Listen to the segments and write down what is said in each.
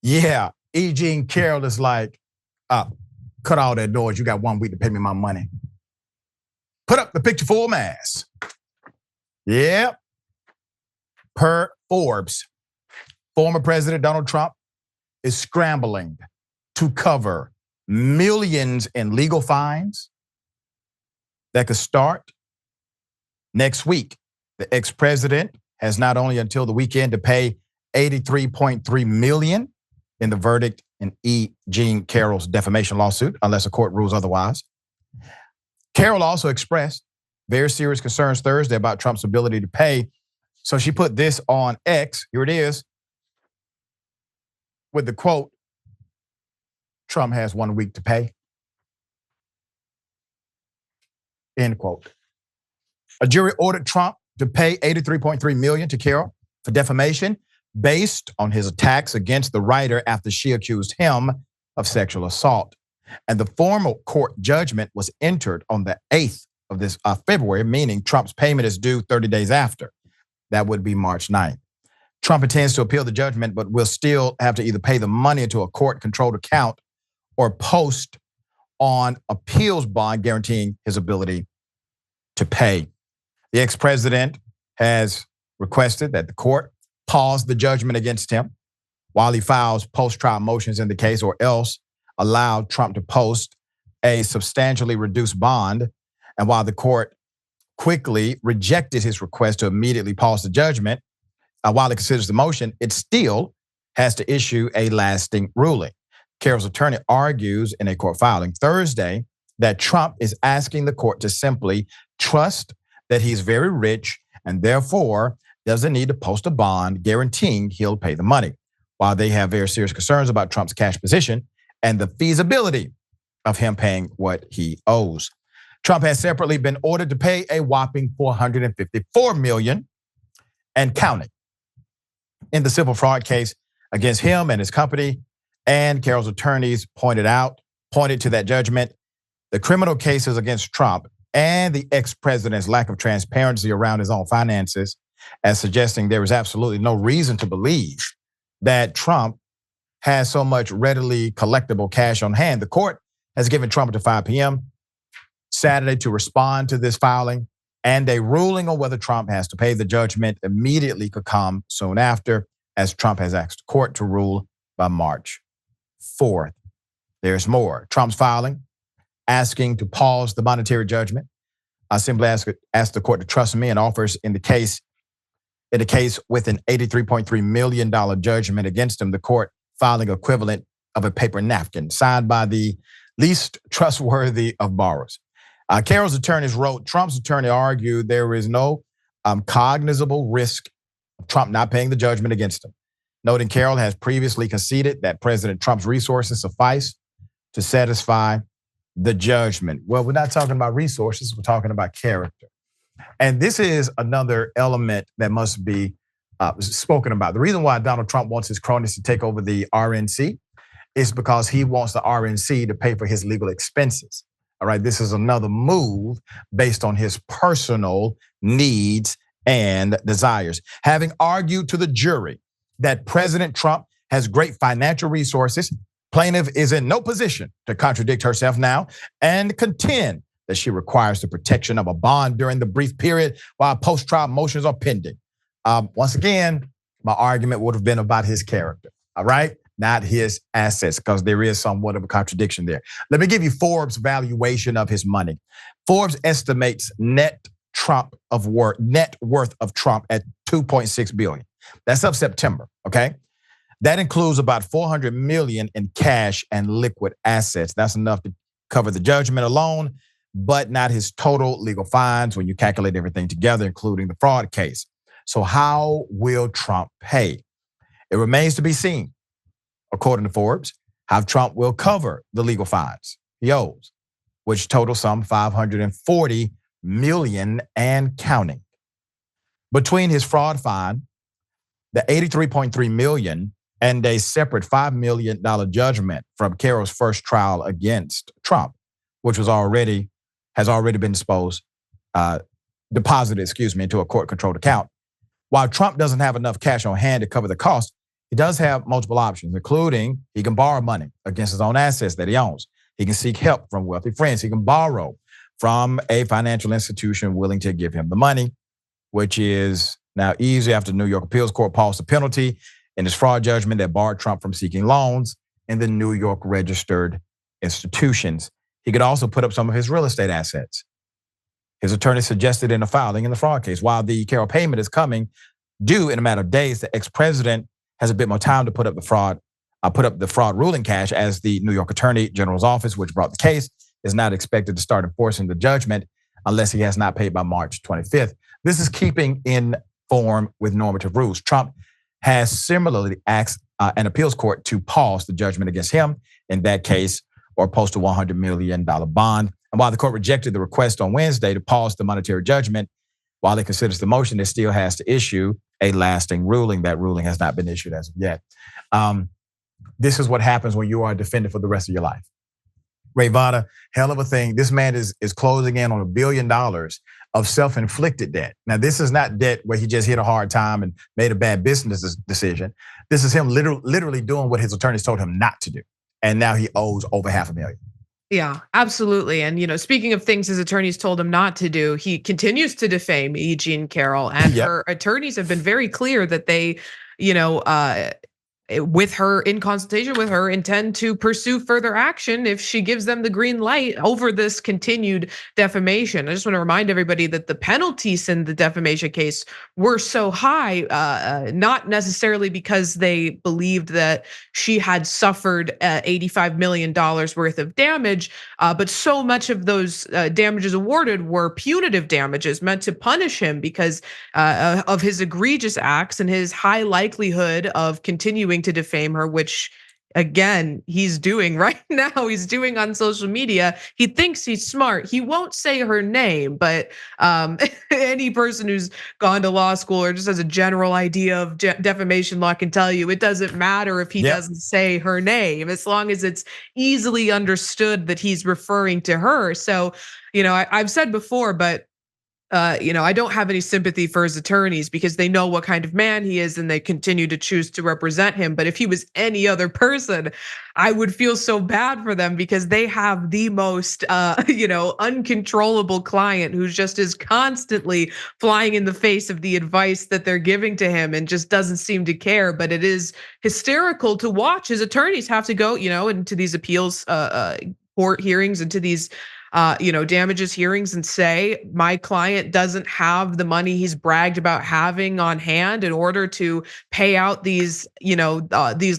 Yeah, E. Jean Carroll is like, cut all that noise. You got 1 week to pay me my money. Put up the picture full mass. Yep. Per Forbes, former President Donald Trump is scrambling to cover millions in legal fines that could start next week. The ex-president has not only until the weekend to pay $83.3 million in the verdict in E. Jean Carroll's defamation lawsuit, unless a court rules otherwise. Carroll also expressed very serious concerns Thursday about Trump's ability to pay. So she put this on X, here it is, with the quote, Trump has 1 week to pay. End quote. A jury ordered Trump to pay $83.3 million to Carroll for defamation based on his attacks against the writer after she accused him of sexual assault. And the formal court judgment was entered on the 8th of this February, meaning Trump's payment is due 30 days after. That would be March 9th. Trump intends to appeal the judgment, but will still have to either pay the money into a court-controlled account or post on appeals bond guaranteeing his ability to pay. The ex-president has requested that the court pause the judgment against him while he files post-trial motions in the case, or else allow Trump to post a substantially reduced bond. And while the court quickly rejected his request to immediately pause the judgment, while it considers the motion, it still has to issue a lasting ruling. Carroll's attorney argues in a court filing Thursday that Trump is asking the court to simply trust that he's very rich and therefore doesn't need to post a bond guaranteeing he'll pay the money, while they have very serious concerns about Trump's cash position and the feasibility of him paying what he owes. Trump has separately been ordered to pay a whopping $454 million and counting in the civil fraud case against him and his company. And Carroll's attorneys pointed to that judgment. The criminal cases against Trump and the ex-president's lack of transparency around his own finances, as suggesting there is absolutely no reason to believe that Trump has so much readily collectible cash on hand. The court has given Trump until 5 p.m. Saturday to respond to this filing, and a ruling on whether Trump has to pay the judgment immediately could come soon after, as Trump has asked the court to rule by March 4th. There's more. Trump's filing, asking to pause the monetary judgment. I simply ask the court to trust me, and offers in the case with an $83.3 million judgment against him, the court filing equivalent of a paper napkin signed by the least trustworthy of borrowers. Carroll's attorneys wrote, Trump's attorney argued there is no cognizable risk of Trump not paying the judgment against him, noting Carroll has previously conceded that President Trump's resources suffice to satisfy the judgment. Well, we're not talking about resources, we're talking about character. And this is another element that must be spoken about. The reason why Donald Trump wants his cronies to take over the RNC is because he wants the RNC to pay for his legal expenses. All right, this is another move based on his personal needs and desires. Having argued to the jury that President Trump has great financial resources, plaintiff is in no position to contradict herself now and contend that she requires the protection of a bond during the brief period while post-trial motions are pending. Once again, my argument would have been about his character, all right? Not his assets, because there is somewhat of a contradiction there. Let me give you Forbes' valuation of his money. Forbes estimates net worth of Trump at $2.6 billion. That's up September, okay? That includes about $400 million in cash and liquid assets. That's enough to cover the judgment alone, but not his total legal fines when you calculate everything together, including the fraud case. So how will Trump pay? It remains to be seen, according to Forbes, how Trump will cover the legal fines he owes, which total some $540 million and counting. Between his fraud fine, the $83.3 million, and a separate $5 million judgment from Carroll's first trial against Trump, which has already been deposited into a court-controlled account. While Trump doesn't have enough cash on hand to cover the cost, he does have multiple options, including he can borrow money against his own assets that he owns. He can seek help from wealthy friends. He can borrow from a financial institution willing to give him the money, which is now easy after the New York Appeals Court paused the penalty in his fraud judgment that barred Trump from seeking loans in the New York registered institutions. He could also put up some of his real estate assets. His attorney suggested in a filing in the fraud case, while the Carroll payment is coming due in a matter of days, the ex-president has a bit more time to put up the fraud ruling cash, as the New York Attorney General's office, which brought the case, is not expected to start enforcing the judgment unless he has not paid by March 25th. This is keeping in form with normative rules. Trump has similarly asked an appeals court to pause the judgment against him in that case, or post a $100 million bond. And while the court rejected the request on Wednesday to pause the monetary judgment, while it considers the motion, it still has to issue a lasting ruling. That ruling has not been issued as of yet. This is what happens when you are a defendant for the rest of your life. Rayvana, hell of a thing. This man is closing in on $1 billion of self-inflicted debt. Now, this is not debt where he just hit a hard time and made a bad business decision. This is him literally doing what his attorneys told him not to do. And now he owes over $500,000. Yeah, absolutely. And speaking of things his attorneys told him not to do, he continues to defame E. Jean Carroll, and her attorneys have been very clear that they, with her, in consultation with her, intend to pursue further action if she gives them the green light over this continued defamation. I just want to remind everybody that the penalties in the defamation case were so high, not necessarily because they believed that she had suffered $85 million worth of damage, but so much of those damages awarded were punitive damages meant to punish him because of his egregious acts and his high likelihood of continuing to defame her, which again, he's doing right now. He's doing on social media. He thinks he's smart. He won't say her name, but any person who's gone to law school or just has a general idea of defamation law can tell you it doesn't matter if he doesn't say her name, as long as it's easily understood that he's referring to her. So, I've said before, but I don't have any sympathy for his attorneys because they know what kind of man he is and they continue to choose to represent him. But if he was any other person, I would feel so bad for them because they have the most, uncontrollable client who just is constantly flying in the face of the advice that they're giving to him and just doesn't seem to care. But it is hysterical to watch his attorneys have to go, into these appeals court hearings, into these damages hearings and say, my client doesn't have the money he's bragged about having on hand in order to pay out these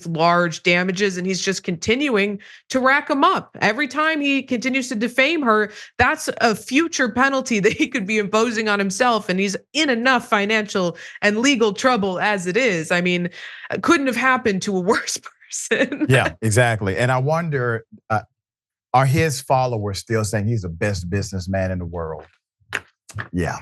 large damages. And he's just continuing to rack them up. Every time he continues to defame her, that's a future penalty that he could be imposing on himself. And he's in enough financial and legal trouble as it is. I mean, it couldn't have happened to a worse person. Yeah, exactly. And I wonder, are his followers still saying he's the best businessman in the world? Yeah,